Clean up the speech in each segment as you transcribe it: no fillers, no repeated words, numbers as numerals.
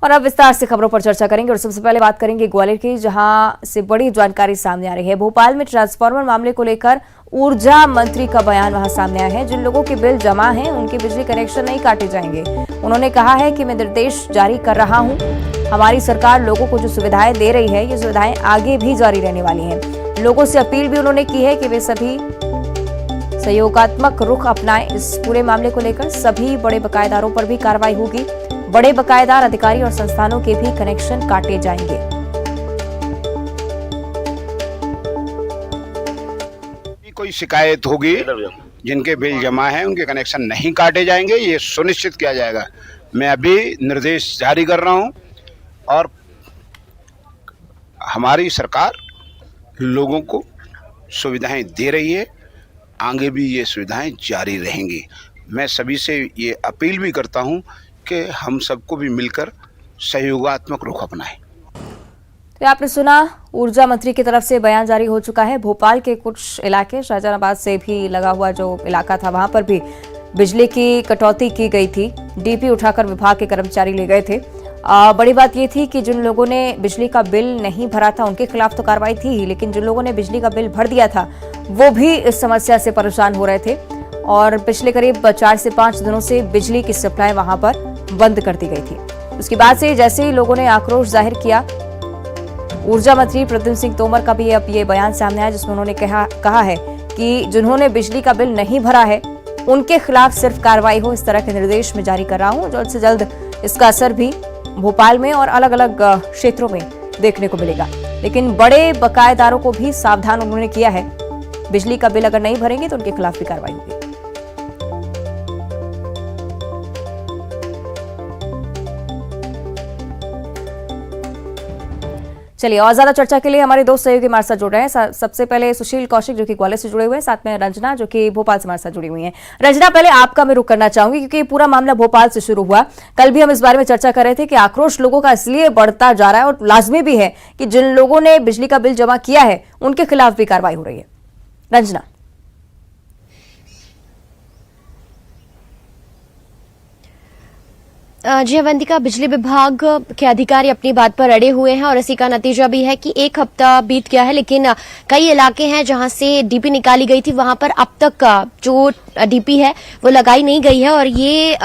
और अब विस्तार से खबरों पर चर्चा करेंगे और सबसे पहले बात करेंगे ग्वालियर की, जहां से बड़ी जानकारी सामने आ रही है। भोपाल में ट्रांसफार्मर मामले को लेकर ऊर्जा मंत्री का बयान वहां सामने आया है। जिन लोगों के बिल जमा हैं उनके बिजली कनेक्शन नहीं काटे जाएंगे। उन्होंने कहा है कि मैं निर्देश जारी कर रहा हूं, हमारी सरकार लोगों को जो सुविधाएं दे रही है ये सुविधाएं आगे भी जारी रहने वाली हैं। लोगों से अपील भी उन्होंने की है कि वे सभी सहयोगात्मक रुख अपनाएं। इस पूरे मामले को लेकर सभी बड़े बकायेदारों पर भी कार्रवाई होगी। बड़े बकायेदार अधिकारी और संस्थानों के भी कनेक्शन काटे जाएंगे। कोई शिकायत होगी, जिनके बिल जमा हैं उनके कनेक्शन नहीं काटे जाएंगे, ये सुनिश्चित किया जाएगा। मैं अभी निर्देश जारी कर रहा हूं और हमारी सरकार लोगों को सुविधाएं दे रही है, आगे भी ये सुविधाएं जारी रहेंगी। मैं सभी से ये अपील भी करता हूं कि हम सबको भी मिलकर सहयोगात्मक रुख अपनाएं। तो आपने सुना, ऊर्जा मंत्री की तरफ से बयान जारी हो चुका है। भोपाल के कुछ इलाके, शाहजहानाबाद से भी लगा हुआ जो इलाका था, वहां पर भी बिजली की कटौती की गई थी। डीपी उठाकर विभाग के कर्मचारी ले गए थे। बड़ी बात ये थी कि जिन लोगों ने बिजली का बिल नहीं भरा था उनके खिलाफ तो कार्रवाई थी ही, लेकिन जिन लोगों ने बिजली का बिल भर दिया था वो भी इस समस्या से परेशान हो रहे थे। और पिछले करीब 4 से 5 दिनों से बिजली की सप्लाई वहां पर बंद कर दी गई थी। उसके बाद से जैसे ही लोगों ने आक्रोश जाहिर किया, ऊर्जा मंत्री प्रद्युम्न सिंह तोमर का भी अब ये बयान सामने आया, जिसमें उन्होंने कहा है कि जिन्होंने बिजली का बिल नहीं भरा है उनके खिलाफ सिर्फ कार्रवाई हो, इस तरह के निर्देश मैं जारी कर रहा हूं। जल्द से जल्द इसका असर भी भोपाल में और अलग अलग क्षेत्रों में देखने को मिलेगा। लेकिन बड़े बकायेदारों को भी सावधान उन्होंने किया है। बिजली का बिल अगर नहीं भरेंगे तो उनके खिलाफ भी कार्रवाई होगी। चलिए, और ज्यादा चर्चा के लिए हमारे दो सहयोगी हमारे साथ जुड़ रहे हैं। सबसे पहले सुशील कौशिक जो कि ग्वालियर से जुड़े हुए हैं, साथ में रंजना जो कि भोपाल से हमारे साथ जुड़ी हुई हैं। रंजना, पहले आपका मैं रुख करना चाहूंगी क्योंकि पूरा मामला भोपाल से शुरू हुआ। कल भी हम इस बारे में चर्चा कर रहे थे कि आक्रोश लोगों का इसलिए बढ़ता जा रहा है और लाजमी भी है कि जिन लोगों ने बिजली का बिल जमा किया है उनके खिलाफ भी कार्रवाई हो रही है। रंजना। जी अवंतिका, बिजली विभाग के अधिकारी अपनी बात पर अड़े हुए हैं और इसी का नतीजा भी है कि 1 हफ्ता बीत गया है, लेकिन कई इलाके हैं जहां से डीपी निकाली गई थी, वहां पर अब तक जो डीपी है वो लगाई नहीं गई है। और ये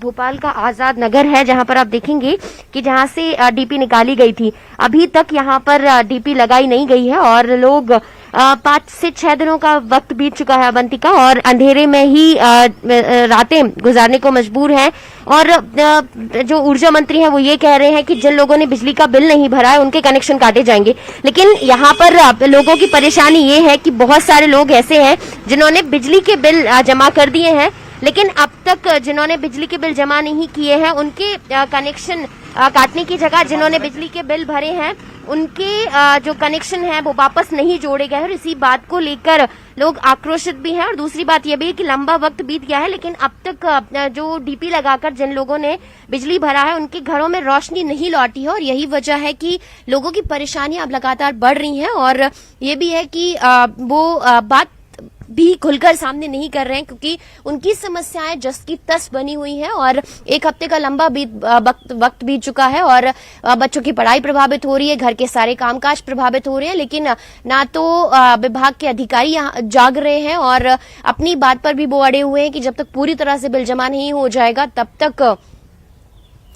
भोपाल का आजाद नगर है जहां पर आप देखेंगे कि जहां से डीपी निकाली गई थी, अभी तक यहां पर डीपी लगाई नहीं गई है और लोग 5 से 6 दिनों का वक्त बीत चुका है अवंतिका, और अंधेरे में ही रातें गुजारने को मजबूर हैं। और जो ऊर्जा मंत्री हैं वो ये कह रहे हैं कि जिन लोगों ने बिजली का बिल नहीं भरा है उनके कनेक्शन काटे जाएंगे। लेकिन यहाँ पर लोगों की परेशानी ये है कि बहुत सारे लोग ऐसे हैं जिन्होंने बिजली के बिल जमा कर दिए हैं, लेकिन अब तक जिन्होंने बिजली के बिल जमा नहीं किए हैं उनके कनेक्शन काटने की जगह जिन्होंने बिजली के बिल भरे हैं उनके जो कनेक्शन है वो वापस नहीं जोड़े गए हैं। और इसी बात को लेकर लोग आक्रोशित भी हैं। और दूसरी बात यह भी है कि लंबा वक्त बीत गया है, लेकिन अब तक जो डीपी लगाकर जिन लोगों ने बिजली भरा है उनके घरों में रोशनी नहीं लौटी है। और यही वजह है कि लोगों की परेशानियां अब लगातार बढ़ रही हैं। और ये भी है कि वो बात भी खुलकर सामने नहीं कर रहे हैं क्योंकि उनकी समस्याएं जस की तस बनी हुई हैं। और 1 हफ्ते का लंबा वक्त बीत चुका है और बच्चों की पढ़ाई प्रभावित हो रही है, घर के सारे कामकाज प्रभावित हो रहे हैं, लेकिन ना तो विभाग के अधिकारी यहाँ जाग रहे हैं और अपनी बात पर भी वो अड़े हुए हैं कि जब तक पूरी तरह से बिल जमा नहीं हो जाएगा तब तक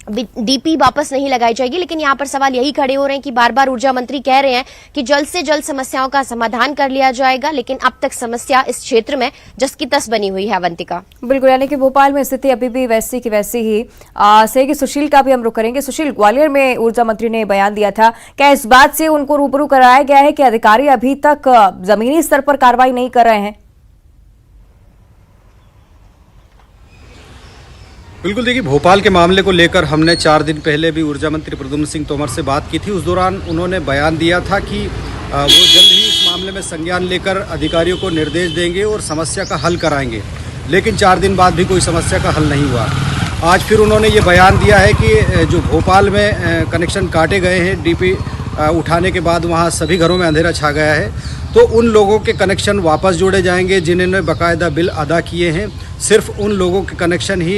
डीपी वापस नहीं लगाई जाएगी। लेकिन यहाँ पर सवाल यही खड़े हो रहे हैं कि बार बार ऊर्जा मंत्री कह रहे हैं कि जल्द से जल्द समस्याओं का समाधान कर लिया जाएगा, लेकिन अब तक समस्या इस क्षेत्र में जस की तस बनी हुई है अवंतिका। बिल्कुल, यानी कि भोपाल में स्थिति अभी भी वैसी की वैसी ही। सही कि सुशील का भी हम रुख करेंगे। सुशील, ग्वालियर में ऊर्जा मंत्री ने बयान दिया था, क्या इस बात से उनको रूबरू कराया गया है कि अधिकारी अभी तक जमीनी स्तर पर कार्रवाई नहीं कर रहे हैं? बिल्कुल, देखिए भोपाल के मामले को लेकर हमने 4 दिन पहले भी ऊर्जा मंत्री प्रद्युम्न सिंह तोमर से बात की थी। उस दौरान उन्होंने बयान दिया था कि वो जल्द ही इस मामले में संज्ञान लेकर अधिकारियों को निर्देश देंगे और समस्या का हल कराएंगे। लेकिन 4 दिन बाद भी कोई समस्या का हल नहीं हुआ। आज फिर उन्होंने ये बयान दिया है कि जो भोपाल में कनेक्शन काटे गए हैं डीपी उठाने के बाद, वहाँ सभी घरों में अंधेरा छा गया है, तो उन लोगों के कनेक्शन वापस जोड़े जाएंगे जिन्होंने बाकायदा बिल अदा किए हैं। सिर्फ उन लोगों के कनेक्शन ही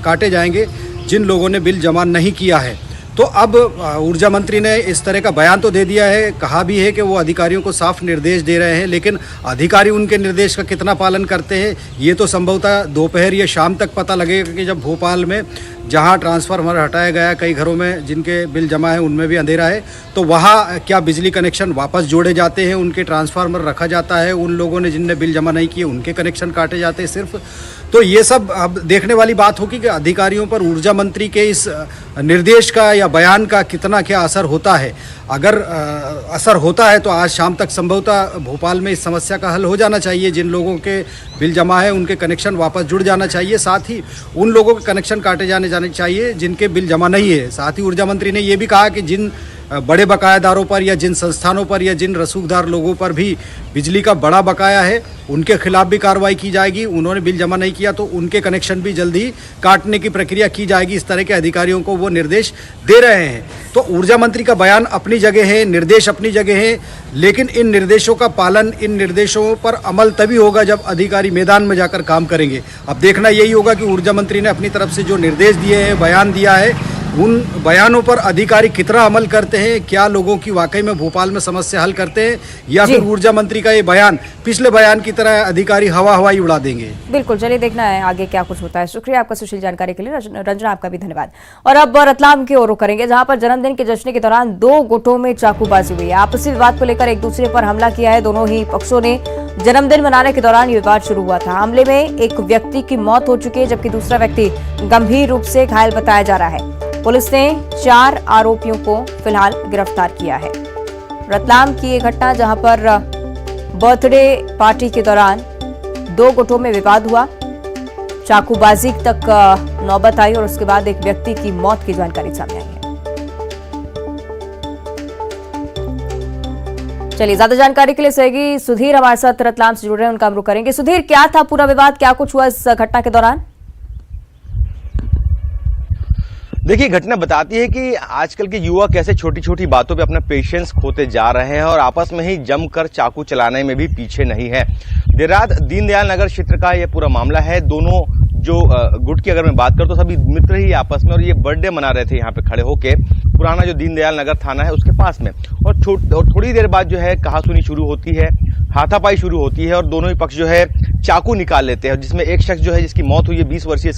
काटे जाएंगे जिन लोगों ने बिल जमा नहीं किया है। तो अब ऊर्जा मंत्री ने इस तरह का बयान तो दे दिया है, कहा भी है कि वो अधिकारियों को साफ निर्देश दे रहे हैं, लेकिन अधिकारी उनके निर्देश का कितना पालन करते हैं ये तो संभवतः दोपहर या शाम तक पता लगेगा, कि जब भोपाल में जहां ट्रांसफार्मर हटाया गया, कई घरों में जिनके बिल जमा है उनमें भी अंधेरा है, तो वहां क्या बिजली कनेक्शन वापस जोड़े जाते हैं, उनके ट्रांसफार्मर रखा जाता है, उन लोगों ने जिनने बिल जमा नहीं किए उनके कनेक्शन काटे जाते हैं सिर्फ। तो ये सब अब देखने वाली बात होगी कि अधिकारियों पर ऊर्जा मंत्री के इस निर्देश का या बयान का कितना क्या असर होता है। अगर असर होता है तो आज शाम तक संभवतः भोपाल में इस समस्या का हल हो जाना चाहिए। जिन लोगों के बिल जमा है उनके कनेक्शन वापस जुड़ जाना चाहिए, साथ ही उन लोगों के कनेक्शन काटे जाने चाहिए जिनके बिल जमा नहीं है। साथ ही ऊर्जा मंत्री ने ये भी कहा कि जिन बड़े बकायादारों पर या जिन संस्थानों पर या जिन रसूखदार लोगों पर भी बिजली का बड़ा बकाया है उनके खिलाफ भी कार्रवाई की जाएगी। उन्होंने बिल जमा नहीं किया तो उनके कनेक्शन भी जल्द ही काटने की प्रक्रिया की जाएगी। इस तरह के अधिकारियों को वो निर्देश दे रहे हैं। तो ऊर्जा मंत्री का बयान अपनी जगह है, निर्देश अपनी जगह है, लेकिन इन निर्देशों का पालन, इन निर्देशों पर अमल तभी होगा जब अधिकारी मैदान में जाकर काम करेंगे। अब देखना यही होगा कि ऊर्जा मंत्री ने अपनी तरफ से जो निर्देश दिए हैं, बयान दिया है, उन बयानों पर अधिकारी कितना अमल करते हैं, क्या लोगों की वाकई में भोपाल में समस्या हल करते हैं, या फिर ऊर्जा मंत्री का ये बयान पिछले बयान की तरह अधिकारी हवाई उड़ा देंगे। बिल्कुल, चलिए देखना है आगे क्या कुछ होता है। शुक्रिया आपका सुशील जानकारी के लिए। रंजना, आपका भी धन्यवाद। और अब रतलाम की ओर रुख करेंगे, जहां पर जन्मदिन के जश्न के दौरान दो गुटों में चाकूबाजी हुई है। आपसी विवाद को लेकर एक दूसरे पर हमला किया है। दोनों ही पक्षों ने जन्मदिन मनाने के दौरान ये विवाद शुरू हुआ था। हमले में एक व्यक्ति की मौत हो चुकी है, जबकि दूसरा व्यक्ति गंभीर रूप से घायल बताया जा रहा है। पुलिस ने 4 आरोपियों को फिलहाल गिरफ्तार किया है। रतलाम की ये घटना, जहां पर बर्थडे पार्टी के दौरान दो गुटों में विवाद हुआ, चाकूबाजी तक नौबत आई और उसके बाद एक व्यक्ति की मौत की जानकारी सामने आई है। चलिए, ज्यादा जानकारी के लिए सहयोगी सुधीर हमारे साथ रतलाम से जुड़ रहे हैं, उनका हम रुख करेंगे। सुधीर, क्या था पूरा विवाद, क्या कुछ हुआ इस घटना के दौरान? देखिए, घटना बताती है कि आजकल के युवा कैसे छोटी छोटी बातों पे अपना पेशेंस खोते जा रहे हैं और आपस में ही जमकर चाकू चलाने में भी पीछे नहीं है। देर रात दीनदयाल नगर क्षेत्र का यह पूरा मामला है। दोनों जो गुट की अगर मैं बात करूं तो सभी मित्र ही आपस में, और ये बर्थडे मना रहे थे यहाँ पे खड़े होके, पुराना जो दीनदयाल नगर थाना है उसके पास में। और थोड़ी देर बाद जो है कहासुनी शुरू होती है, हाथापाई शुरू होती है और दोनों ही पक्ष जो है चाकू निकाल लेते हैं, जिसमें एक शख्स जो है जिसकी मौत हुई है, 20 वर्षीय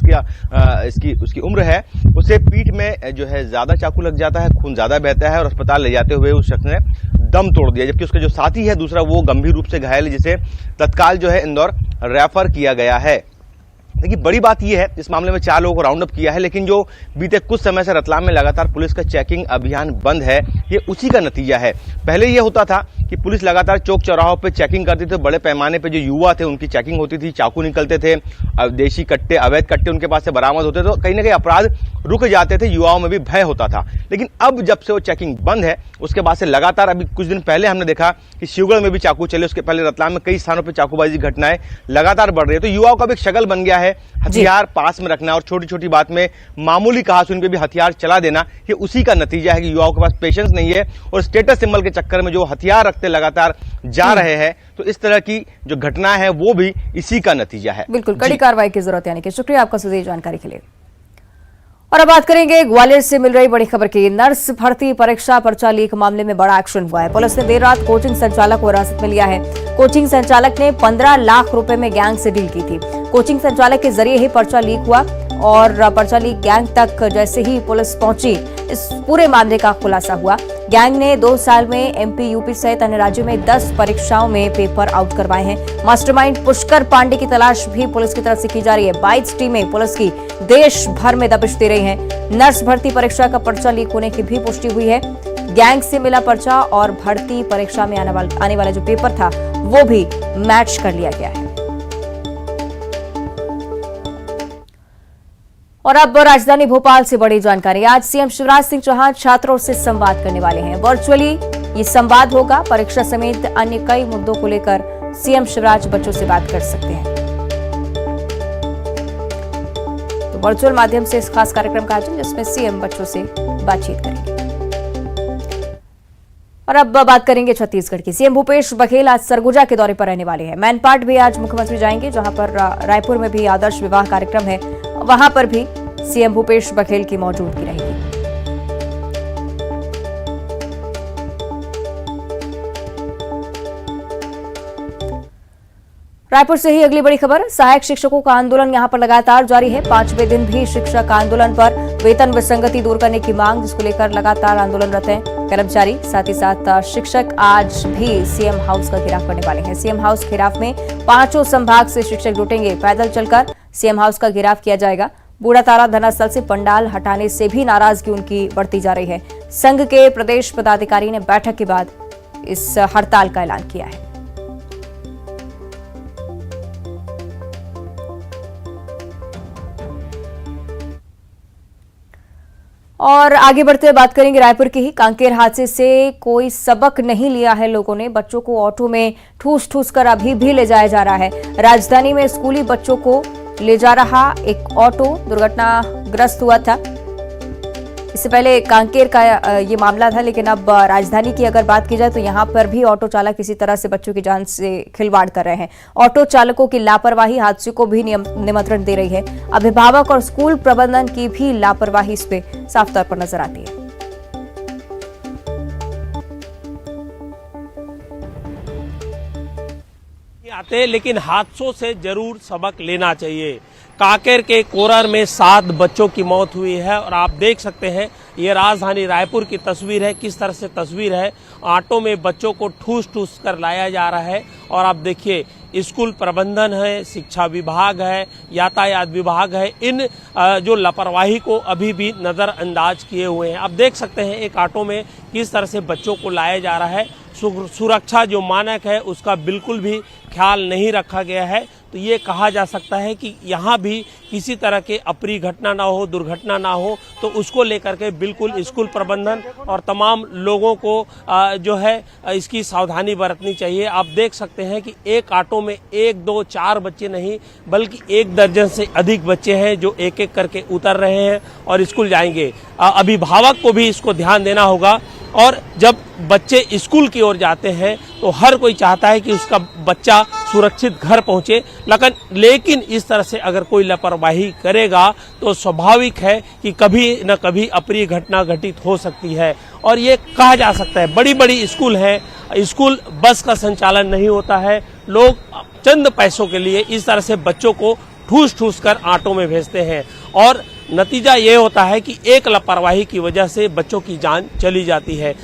उसकी उम्र है, उसे पीठ में जो है ज्यादा चाकू लग जाता है, खून ज्यादा बहता है और अस्पताल ले जाते हुए उस शख्स ने दम तोड़ दिया। जबकि उसका जो साथी है दूसरा, वो गंभीर रूप से घायल है, जिसे तत्काल जो है इंदौर रेफर किया गया है। देखिए, बड़ी बात यह है, इस मामले में 4 लोगों को राउंड अप किया है, लेकिन जो बीते कुछ समय से रतलाम में लगातार पुलिस का चेकिंग अभियान बंद है, ये उसी का नतीजा है। पहले यह होता था कि पुलिस लगातार चौक चौराहों पे चेकिंग करती थी, बड़े पैमाने पे जो युवा थे उनकी चेकिंग होती थी, चाकू निकलते थे, देशी कट्टे, अवैध कट्टे उनके पास से बरामद होते थे, तो कहीं ना कहीं अपराध रुक जाते थे, युवाओं में भी भय होता था। लेकिन अब जब से वो चेकिंग बंद है, उसके बाद से लगातार, अभी कुछ दिन पहले हमने देखा कि शिवगढ़ में भी चाकू चले, उसके पहले रतलाम में कई स्थानों पर चाकूबाजी घटनाएं लगातार बढ़ रही है। तो युवाओं का भी एक शगल बन गया है, हथियार पास में रखना और छोटी छोटी बात में मामूली कहासुनी पे भी हथियार चला देना, ये उसी का नतीजा है कि युवाओं के पास पेशेंस नहीं है और स्टेटस सिंबल के चक्कर में जो हथियार रखते लगातार जा रहे हैं। तो इस तरह की जो घटना है वो भी इसी का नतीजा है। बिल्कुल, कड़ी कार्रवाई की जरूरत है। यानी कि शुक्रिया आपका सुधीर जानकारी के लिए। और अब बात करेंगे ग्वालियर से मिल रही बड़ी खबर की। नर्स भर्ती परीक्षा पर्चा लीक मामले में बड़ा एक्शन हुआ है। पुलिस ने देर रात कोचिंग संचालक को हिरासत में लिया है। कोचिंग संचालक ने 15 लाख रुपए में गैंग से डील की थी। कोचिंग संचालक के जरिए ही पर्चा लीक हुआ और पर्चा लीक गैंग तक जैसे ही पुलिस पहुंची, इस पूरे मामले का खुलासा हुआ। गैंग ने 2 साल में एमपी, यूपी सहित अन्य राज्यों में 10 परीक्षाओं में पेपर आउट करवाए हैं। मास्टरमाइंड पुष्कर पांडे की तलाश भी पुलिस की तरफ से की जा रही है। 22 टीमें पुलिस की देश भर में दबिश दे रही हैं। नर्स भर्ती परीक्षा का पर्चा लीक होने की भी पुष्टि हुई है। गैंग से मिला पर्चा और भर्ती परीक्षा में आने वाला जो पेपर था वो भी मैच कर लिया गया है। और अब राजधानी भोपाल से बड़ी जानकारी। आज सीएम शिवराज सिंह चौहान छात्रों से संवाद करने वाले हैं। वर्चुअली ये संवाद होगा। परीक्षा समेत अन्य कई मुद्दों को लेकर सीएम शिवराज बच्चों से बात कर सकते हैं। तो वर्चुअल माध्यम से इस खास कार्यक्रम का आयोजन, जिसमें सीएम बच्चों से बातचीत करेंगे। और अब बात करेंगे छत्तीसगढ़ की। सीएम भूपेश बघेल आज सरगुजा के दौरे पर रहने वाले हैं। मैनपाट भी आज मुख्यमंत्री जाएंगे, जहां पर रायपुर में भी आदर्श विवाह कार्यक्रम है, वहां पर भी सीएम भूपेश बघेल की मौजूदगी रहेगी। रायपुर से ही अगली बड़ी खबर। सहायक शिक्षकों का आंदोलन यहां पर लगातार जारी है। 5वें दिन भी शिक्षक आंदोलन पर वेतन विसंगति दूर करने की मांग, जिसको लेकर लगातार आंदोलनरत हैं कर्मचारी। साथ ही साथ शिक्षक आज भी सीएम हाउस का घेराव करने वाले हैं। सीएम हाउस घेराव में 5 संभाग से शिक्षक जुटेंगे। पैदल चलकर सीएम हाउस का घेराव किया जाएगा। बूढ़ातारा धरनास्थल से पंडाल हटाने से भी नाराजगी उनकी बढ़ती जा रही है। संघ के प्रदेश पदाधिकारी ने बैठक के बाद इस हड़ताल का ऐलान किया है। और आगे बढ़ते हुए बात करेंगे रायपुर की ही। कांकेर हादसे से कोई सबक नहीं लिया है लोगों ने। बच्चों को ऑटो में ठूस ठूस कर अभी भी ले जाया जा रहा है। राजधानी में स्कूली बच्चों को ले जा रहा एक ऑटो दुर्घटनाग्रस्त हुआ था। इससे पहले कांकेर का ये मामला था, लेकिन अब राजधानी की अगर बात की जाए तो यहां पर भी ऑटो चालक किसी तरह से बच्चों की जान से खिलवाड़ कर रहे हैं। ऑटो चालकों की लापरवाही हादसे को भी निमंत्रण दे रही है। अभिभावक और स्कूल प्रबंधन की भी लापरवाही इस पे साफ तौर पर नजर आती है। आते लेकिन हादसों से जरूर सबक लेना चाहिए। कांकेर के कोरर में 7 बच्चों की मौत हुई है और आप देख सकते हैं ये राजधानी रायपुर की तस्वीर है। किस तरह से तस्वीर है, ऑटो में बच्चों को ठूस ठूस कर लाया जा रहा है। और आप देखिए स्कूल प्रबंधन है, शिक्षा विभाग है, यातायात विभाग है, इन जो लापरवाही को अभी भी नज़रअंदाज किए हुए हैं। आप देख सकते हैं एक ऑटो में किस तरह से बच्चों को लाया जा रहा है। सुरक्षा जो मानक है उसका बिल्कुल भी ख्याल नहीं रखा गया है। तो ये कहा जा सकता है कि यहाँ भी किसी तरह के अप्रिय घटना ना हो, दुर्घटना ना हो, तो उसको लेकर के बिल्कुल स्कूल प्रबंधन और तमाम लोगों को जो है इसकी सावधानी बरतनी चाहिए। आप देख सकते हैं कि एक ऑटो में 1, 2, 4 बच्चे नहीं बल्कि 1 दर्जन से अधिक बच्चे हैं जो एक एक करके उतर रहे हैं और स्कूल जाएंगे। अभिभावक को भी इसको ध्यान देना होगा। और जब बच्चे स्कूल की ओर जाते हैं तो हर कोई चाहता है कि उसका बच्चा सुरक्षित घर पहुंचे, लेकिन इस तरह से अगर कोई लापरवाही करेगा तो स्वाभाविक है कि कभी न कभी अप्रिय घटना घटित हो सकती है। और ये कहा जा सकता है बड़ी बड़ी स्कूल हैं, स्कूल बस का संचालन नहीं होता है। लोग चंद पैसों के लिए इस तरह से बच्चों को ठूस ठूस कर ऑटो में भेजते हैं और नतीजा ये होता है कि एक लापरवाही की वजह से बच्चों की जान चली जाती है।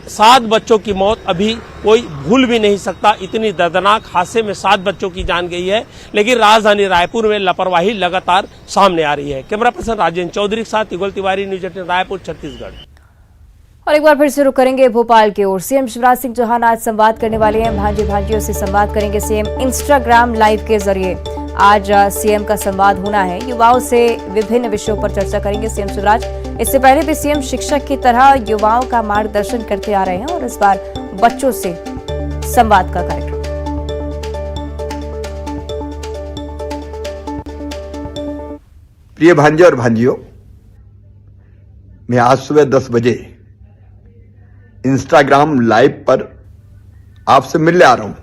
7 बच्चों की मौत अभी कोई भूल भी नहीं सकता। इतनी दर्दनाक हादसे में 7 बच्चों की जान गई है, लेकिन राजधानी रायपुर में लापरवाही लगातार सामने आ रही है। कैमरा पर्सन राजेंद्र चौधरी के साथ युगल तिवारी, न्यूज 18 रायपुर, छत्तीसगढ़। और एक बार फिर से रुक करेंगे भोपाल की ओर। सीएम शिवराज सिंह चौहान आज संवाद करने वाले हैं। भांजी भांजियों से संवाद करेंगे सीएम इंस्टाग्राम लाइव के जरिए। आज सीएम का संवाद होना है। युवाओं से विभिन्न विषयों पर चर्चा करेंगे सीएम शिवराज। इससे पहले भी सीएम शिक्षक की तरह युवाओं का मार्गदर्शन करते आ रहे हैं और इस बार बच्चों से संवाद का कार्यक्रम। प्रिय भांजे और भांजियों, मैं आज सुबह 10 बजे इंस्टाग्राम लाइव पर आपसे मिलने आ रहा हूं।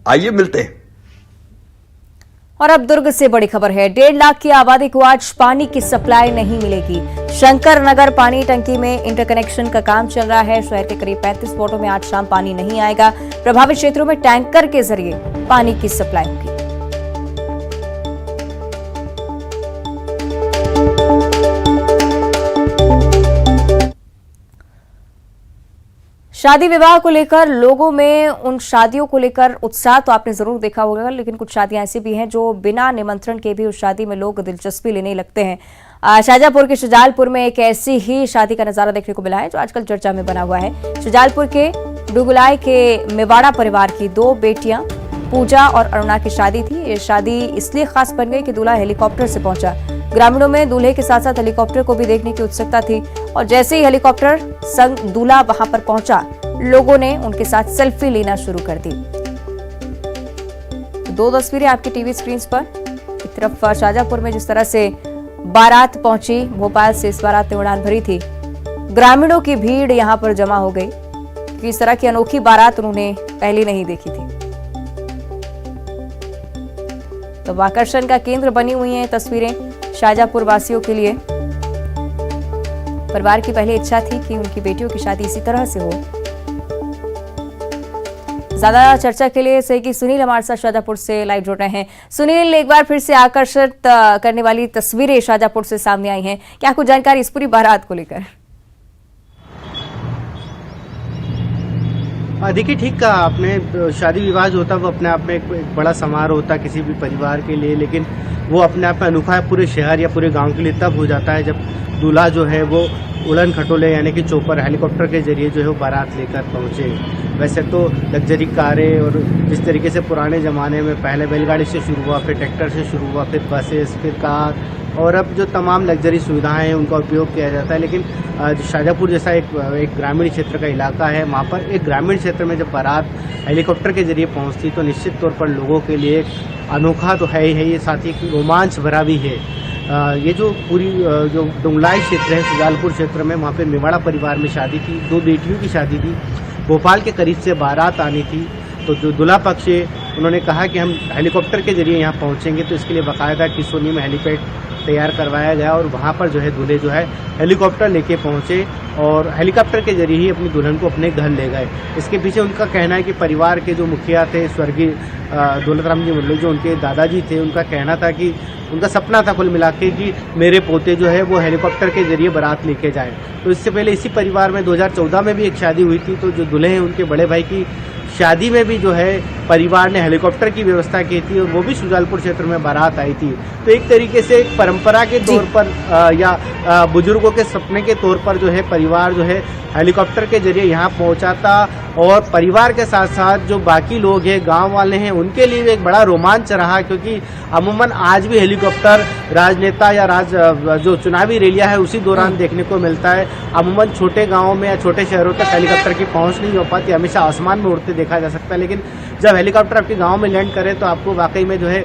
आइए मिलते हैं। और अब दुर्ग से बड़ी खबर है। 1.5 लाख की आबादी को आज पानी की सप्लाई नहीं मिलेगी। शंकर नगर पानी टंकी में इंटरकनेक्शन का काम चल रहा है। शहर के करीब 35 वार्डों में आज शाम पानी नहीं आएगा। प्रभावित क्षेत्रों में टैंकर के जरिए पानी की सप्लाई होगी। शादी विवाह को लेकर लोगों में उन शादियों को लेकर उत्साह तो आपने जरूर देखा होगा, लेकिन कुछ शादियां ऐसी भी हैं जो बिना निमंत्रण के भी उस शादी में लोग दिलचस्पी लेने लगते हैं। शाजापुर के शुजालपुर में एक ऐसी ही शादी का नजारा देखने को मिला है जो आजकल चर्चा में बना हुआ है। शुजालपुर के डुगुलाई के मेवाड़ा परिवार की 2 बेटियां पूजा और अरुणा की शादी थी। ये शादी इसलिए खास बन गई कि दूल्हा हेलीकॉप्टर से पहुंचा। ग्रामीणों में दूल्हे के साथ साथ हेलीकॉप्टर को भी देखने की उत्सुकता थी और जैसे ही हेलीकॉप्टर संग दूल्हा वहां पर पहुंचा, लोगों ने उनके साथ सेल्फी लेना शुरू कर दी। 2 तस्वीरें आपकी टीवी स्क्रीन पर। एक तरफ शाजापुर में जिस तरह से बारात पहुंची, भोपाल से इस बारात ने उड़ान भरी थी। ग्रामीणों की भीड़ यहां पर जमा हो गई कि इस तरह की अनोखी बारात उन्होंने पहले नहीं देखी थी। तो आकर्षण का केंद्र बनी हुई हैं तस्वीरें शाजापुर वासियों के लिए। परिवार की पहले इच्छा थी कि उनकी बेटियों की शादी इसी तरह से हो। ज्यादा चर्चा के लिए सहयोगी सुनील हमारे साथ शाहजहांपुर से लाइव जुड़ रहे हैं। सुनील, एक बार फिर से आकर्षित करने वाली तस्वीरें शाहजहांपुर से सामने आई हैं, क्या कुछ जानकारी इस पूरी बारात को लेकर? देखिए, ठीक कहा आपने। शादी विवाह जो होता है वो अपने आप में एक बड़ा समारोह होता है किसी भी परिवार के लिए, लेकिन वो अपने आप में अनोखा है पूरे शहर या पूरे गांव के लिए तब हो जाता है जब दूल्हा जो है वो उड़न खटोले यानी कि चोपर हेलीकॉप्टर के जरिए जो है वो बारात लेकर पहुंचे। वैसे तो लग्जरी कारें और जिस तरीके से पुराने ज़माने में पहले बैलगाड़ी से शुरू हुआ, फिर ट्रैक्टर से शुरू हुआ, फिर बसेस, फिर कार, और अब जो तमाम लग्जरी सुविधाएं हैं उनका उपयोग किया जाता है। लेकिन शाहजहांपुर जैसा एक ग्रामीण क्षेत्र का इलाका है, वहाँ पर एक ग्रामीण क्षेत्र में जब बारात हेलीकॉप्टर के जरिए पहुँचती तो निश्चित तौर पर लोगों के लिए एक अनोखा तो है ही है, ये साथ ही एक रोमांच भरा भी है। ये जो पूरी जो डुंगलाई क्षेत्र है, सुजालपुर क्षेत्र में, वहाँ पे मेवाड़ा परिवार में शादी थी, 2 बेटियों की शादी थी। भोपाल के करीब से बारात आनी थी, तो जो दूल्हा पक्ष है उन्होंने कहा कि हम हेलीकॉप्टर के जरिए यहाँ पहुँचेंगे, तो इसके लिए बाकायदा किसोनी में हेलीपैड तैयार करवाया गया और वहाँ पर जो है दूल्हे जो है हेलीकॉप्टर लेके पहुँचे और हेलीकॉप्टर के जरिए ही अपनी दुल्हन को अपने घर ले गए। इसके पीछे उनका कहना है कि परिवार के जो मुखिया थे स्वर्गीय दौलतराम जी मंडल, जो उनके दादाजी थे, उनका कहना था कि उनका सपना था कुल मिला के कि मेरे पोते जो है वो हेलीकॉप्टर के जरिए बारात लेके जाए। तो इससे पहले इसी परिवार में 2014 में भी एक शादी हुई थी, तो जो दूल्हे हैं उनके बड़े भाई की शादी में भी जो है परिवार ने हेलीकॉप्टर की व्यवस्था की थी और वो भी सुजालपुर क्षेत्र में बारात आई थी। तो एक तरीके से एक परंपरा के तौर पर या बुजुर्गों के सपने के तौर पर जो है परिवार जो है हेलीकॉप्टर के जरिए यहाँ पहुँचा था और परिवार के साथ साथ जो बाकी लोग हैं, गांव वाले हैं, उनके लिए एक बड़ा रोमांच रहा, क्योंकि अमूमन आज भी हेलीकॉप्टर राजनेता या जो चुनावी रैलियां है उसी दौरान देखने को मिलता है। अमूमन छोटे गाँवों में या छोटे शहरों तक हेलीकॉप्टर की पहुँच नहीं हो पाती, हमेशा आसमान में उड़ते देखा जा सकता है। लेकिन जब हेलीकॉप्टर आपके गाँव में लैंड करे तो आपको वाकई में जो है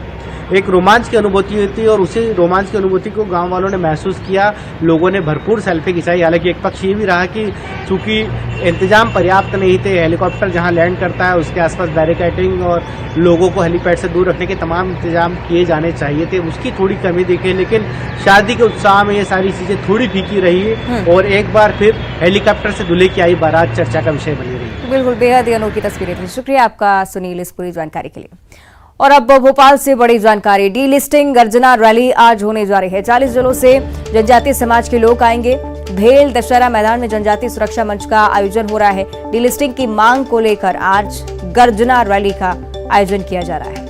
एक रोमांच की अनुभूति होती है और उसी रोमांच की अनुभूति को गांव वालों ने महसूस किया। लोगों ने भरपूर सेल्फी खिंचाई। हालांकि एक पक्ष ये भी रहा कि चूंकि इंतजाम पर्याप्त नहीं थे, हेलीकॉप्टर जहां लैंड करता है उसके आसपास बैरिकेडिंग और लोगों को हेलीपैड से दूर रखने के तमाम इंतजाम किए जाने चाहिए थे, उसकी थोड़ी कमी दिखी। लेकिन शादी के उत्साह में ये सारी चीजें थोड़ी फीकी रही और एक बार फिर हेलीकॉप्टर से दूल्हे की आई बारात चर्चा का विषय बनी रही। बिल्कुल, बेहद ही अनोखी तस्वीरें थी। शुक्रिया आपका सुनील इस पूरी जानकारी के लिए। और अब भोपाल से बड़ी जानकारी, डी लिस्टिंग गर्जना रैली आज होने जा रही है। 40 जिलों से जनजातीय समाज के लोग आएंगे। भेल दशहरा मैदान में जनजातीय सुरक्षा मंच का आयोजन हो रहा है। डी लिस्टिंग की मांग को लेकर आज गर्जना रैली का आयोजन किया जा रहा है।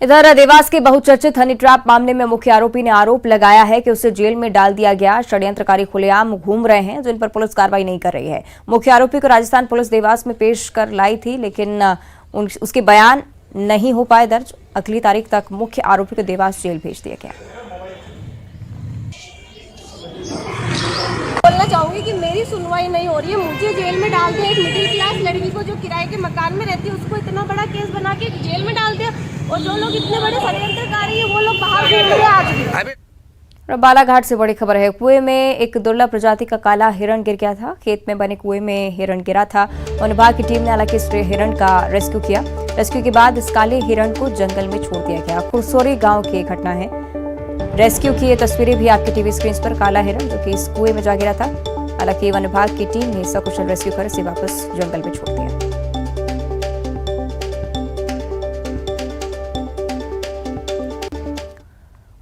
इधर देवास के बहुचर्चित हनी ट्रैप मामले में मुख्य आरोपी ने आरोप लगाया है कि उसे जेल में डाल दिया गया। षड्यंत्रकारी खुलेआम घूम रहे हैं, जिन पर पुलिस कार्रवाई नहीं कर रही है। मुख्य आरोपी को राजस्थान पुलिस देवास में पेश कर लाई थी, लेकिन उसके बयान नहीं हो पाए दर्ज। अगली तारीख तक मुख्य आरोपी को देवास जेल भेज दिया गया। बोलना चाहूंगी कि मेरी सुनवाई नहीं हो रही है, मुझे जेल में डाल दिया। एक मिडिल क्लास लड़की को जो किराए के मकान में रहती है उसको इतना बड़ा केस बना के जेल में डाल दिया, और जो लोग इतने बड़े षड्यंत्रकारी हैं वो लोग बाहर घूम रहे हैं आज भी। बालाघाट से बड़ी खबर है। कुएं में एक दुर्लभ प्रजाति का काला हिरण गिर गया था। खेत में बने कुएं में हिरण गिरा था। वन विभाग की टीम ने हालांकि इस हिरण का रेस्क्यू किया। रेस्क्यू के बाद इस काले हिरण को जंगल में छोड़ दिया गया। कुरसोरी गांव की घटना है। रेस्क्यू की ये तस्वीरें भी आपकी टीवी स्क्रीन पर। काला हिरण जो कि इस कुएं में जा गिरा था, हालांकि वन विभाग की टीम ने सकुशल रेस्क्यू कर इसे वापस जंगल में छोड़ दिया।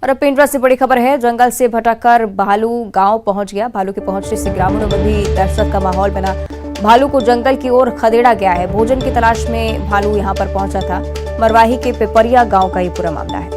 और अब पेंड्रा से बड़ी खबर है। जंगल से भटककर भालू गांव पहुंच गया। भालू के पहुंचने से ग्रामीणों में भी दहशत का माहौल बना। भालू को जंगल की ओर खदेड़ा गया है। भोजन की तलाश में भालू यहां पर पहुंचा था। मरवाही के पिपरिया गांव का ये पूरा मामला है।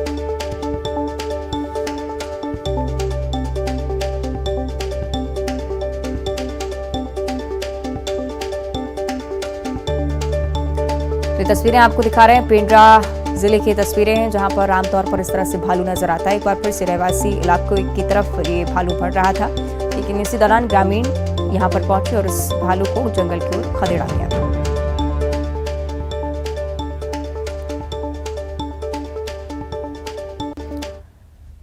ये तस्वीरें आपको दिखा रहे हैं, पेंड्रा जिले की तस्वीरें हैं, जहां पर आमतौर पर इस तरह से भालू नजर आता है। एक बार फिर से रहवासी इलाकों की तरफ ये भालू बढ़ रहा था, लेकिन इसी दौरान ग्रामीण यहां पर पहुंचे और इस भालू को जंगल की ओर खदेड़ा गया।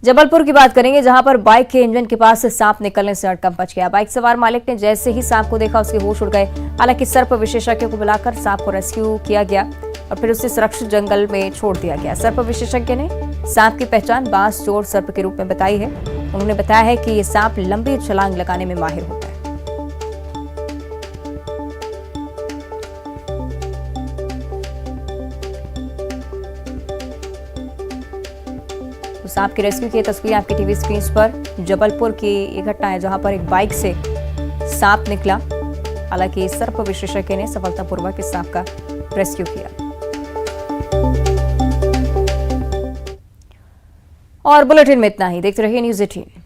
जबलपुर की बात करेंगे, जहां पर बाइक के इंजन के पास से सांप निकलने से हड़कंप मच गया। बाइक सवार मालिक ने जैसे ही सांप को देखा उसके होश उड़ गए। हालांकि सर्प विशेषज्ञ को बुलाकर सांप को रेस्क्यू किया गया और फिर उसे सुरक्षित जंगल में छोड़ दिया गया। सर्प विशेषज्ञ ने सांप की पहचान बांस जोड़ सर्प के रूप में बताई है। उन्होंने बताया है कि ये सांप लंबी छलांग लगाने में माहिर होता है। तो सांप की रेस्क्यू की तस्वीर आपकी टीवी स्क्रीन पर। जबलपुर की ये घटना है जहां पर एक बाइक से सांप निकला। हालांकि सर्प विशेषज्ञ ने सफलतापूर्वक इस सांप का रेस्क्यू किया। और बुलेटिन में इतना ही। देखते रहिए न्यूज़ 18।